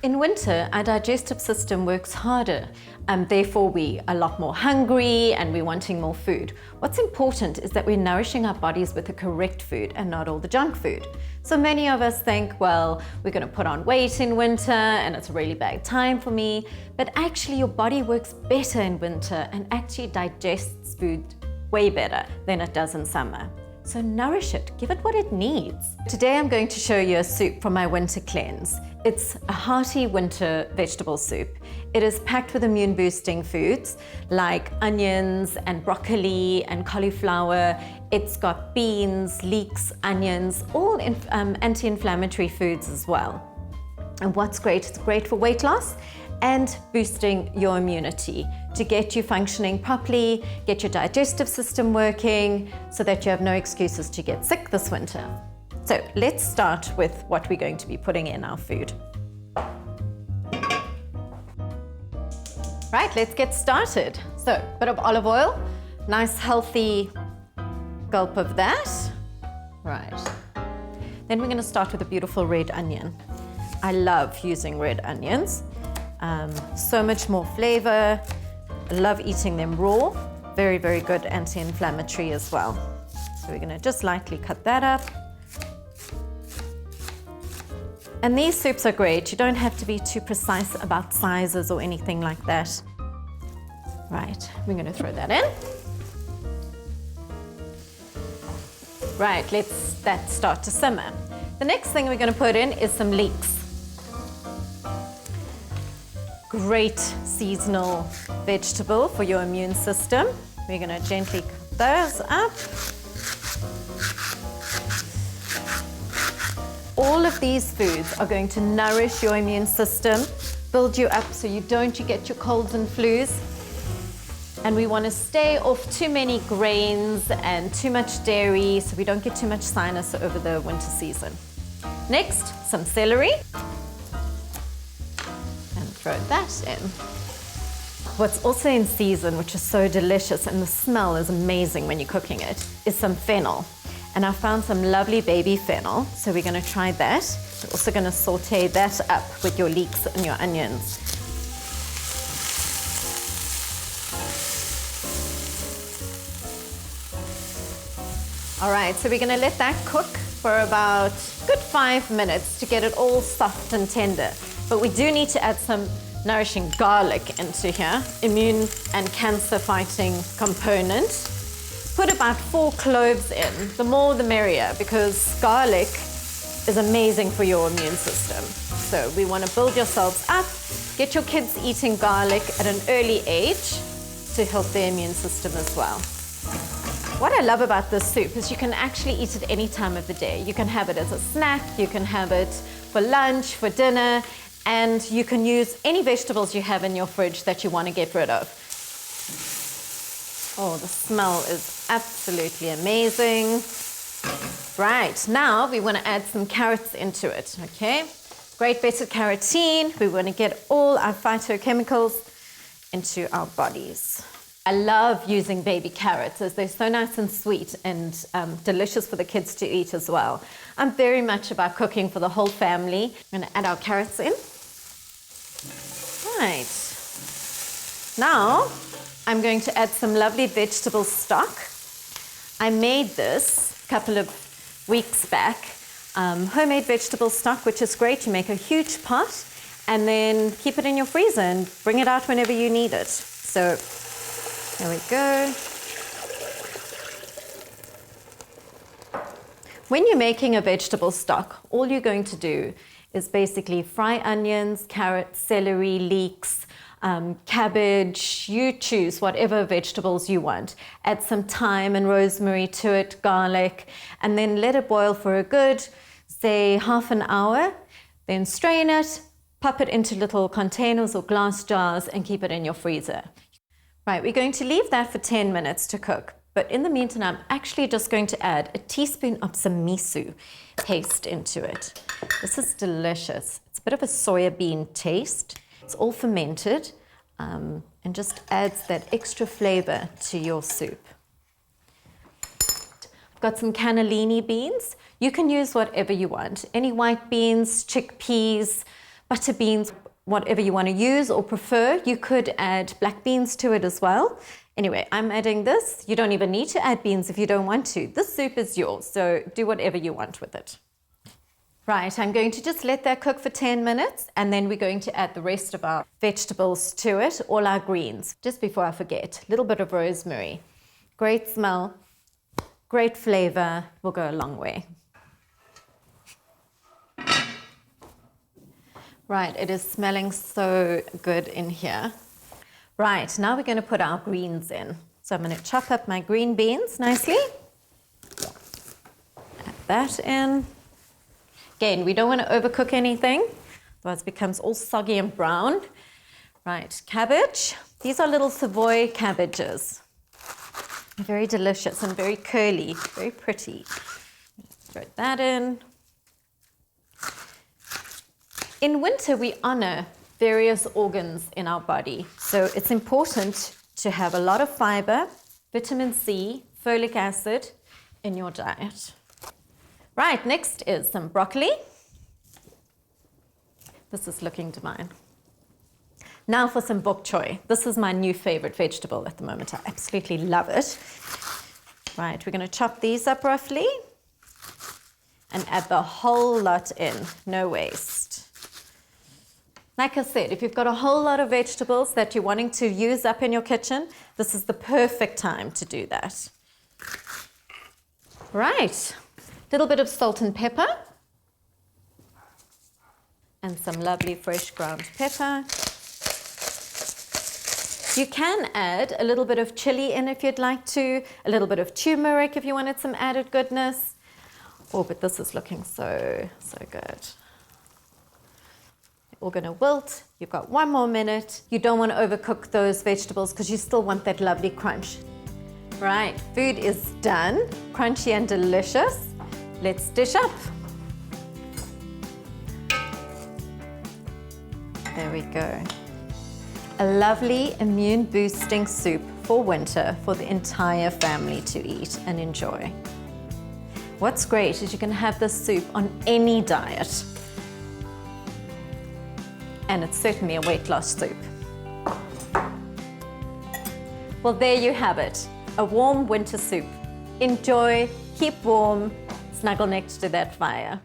In winter, our digestive system works harder, and therefore we're a lot more hungry and we're wanting more food. What's important is that we're nourishing our bodies with the correct food and not all the junk food. So many of us think, well, we're going to put on weight in winter and it's a really bad time for me. But actually your body works better in winter and actually digests food way better than it does in summer. So nourish it, give it what it needs. Today I'm going to show you a soup from my winter cleanse. It's a hearty winter vegetable soup. It is packed with immune boosting foods like onions and broccoli and cauliflower. It's got beans, leeks, onions, all anti-inflammatory foods as well. And what's great, it's great for weight loss and boosting your immunity to get you functioning properly, get your digestive system working so that you have no excuses to get sick this winter. So let's start with what we're going to be putting in our food. Right, let's get started. So a bit of olive oil, nice healthy gulp of that. Right. Then we're going to start with a beautiful red onion. I love using red onions. So much more flavor. I love eating them raw. Very, very good anti-inflammatory as well. So we're going to just lightly cut that up. And these soups are great. You don't have to be too precise about sizes or anything like that. Right, we're going to throw that in. Right, let's that start to simmer. The next thing we're going to put in is some leeks. Great seasonal vegetable for your immune system. We're going to gently cut those up. All of these foods are going to nourish your immune system, build you up so you get your colds and flus. And we want to stay off too many grains and too much dairy so we don't get too much sinus over the winter season. Next, some celery. And throw that in. What's also in season, which is so delicious and the smell is amazing when you're cooking it, is some fennel. And I found some lovely baby fennel, so we're going to try that. We're also going to saute that up with your leeks and your onions. All right, so we're going to let that cook for about a good 5 minutes to get it all soft and tender. But we do need to add some nourishing garlic into here, immune and cancer fighting component. Put about 4 cloves in, the more the merrier, because garlic is amazing for your immune system. So we want to build yourselves up, get your kids eating garlic at an early age to help their immune system as well. What I love about this soup is you can actually eat it any time of the day. You can have it as a snack, you can have it for lunch, for dinner, and you can use any vegetables you have in your fridge that you want to get rid of. Oh, the smell is absolutely amazing. Right, now we want to add some carrots into it, okay? Great beta-carotene. We want to get all our phytochemicals into our bodies. I love using baby carrots as they're so nice and sweet and delicious for the kids to eat as well. I'm very much about cooking for the whole family. I'm going to add our carrots in. Right. Now, I'm going to add some lovely vegetable stock. I made this a couple of weeks back. Homemade vegetable stock, which is great. You make a huge pot and then keep it in your freezer and bring it out whenever you need it. So there we go. When you're making a vegetable stock, all you're going to do is basically fry onions, carrots, celery, leeks, cabbage. You choose whatever vegetables you want. Add some thyme and rosemary to it, garlic, and then let it boil for a good, say, half an hour. Then strain it, pop it into little containers or glass jars and keep it in your freezer. Right, we're going to leave that for 10 minutes to cook. But in the meantime, I'm actually just going to add a teaspoon of some miso paste into it. This is delicious. It's a bit of a soya bean taste. It's all fermented and just adds that extra flavor to your soup. I've got some cannellini beans. You can use whatever you want. Any white beans, chickpeas, butter beans, whatever you want to use or prefer. You could add black beans to it as well. Anyway, I'm adding this. You don't even need to add beans if you don't want to. This soup is yours, so do whatever you want with it. Right, I'm going to just let that cook for 10 minutes, and then we're going to add the rest of our vegetables to it, all our greens. Just before I forget, a little bit of rosemary. Great smell, great flavor, will go a long way. Right, it is smelling so good in here. Right, now we're going to put our greens in. So I'm going to chop up my green beans nicely. Add that in. Again, we don't want to overcook anything, otherwise it becomes all soggy and brown. Right, cabbage. These are little Savoy cabbages. They're very delicious and very curly, very pretty. Throw that in. In winter, we honor various organs in our body. So it's important to have a lot of fiber, vitamin C, folic acid in your diet. Right, next is some broccoli. This is looking divine. Now for some bok choy. This is my new favorite vegetable at the moment. I absolutely love it. Right, we're going to chop these up roughly and add the whole lot in, no waste. Like I said, if you've got a whole lot of vegetables that you're wanting to use up in your kitchen, this is the perfect time to do that. Right. Little bit of salt and pepper, and some lovely fresh ground pepper. You can add a little bit of chili in if you'd like to, a little bit of turmeric if you wanted some added goodness. Oh, but this is looking so good. All going to wilt. You've got 1 more minute. You don't want to overcook those vegetables because you still want that lovely crunch. Right, food is done, crunchy and delicious. Let's dish up. There we go. A lovely immune boosting soup for winter for the entire family to eat and enjoy. What's great is you can have this soup on any diet. And it's certainly a weight loss soup. Well, there you have it. A warm winter soup. Enjoy, keep warm, snuggle next to that fire.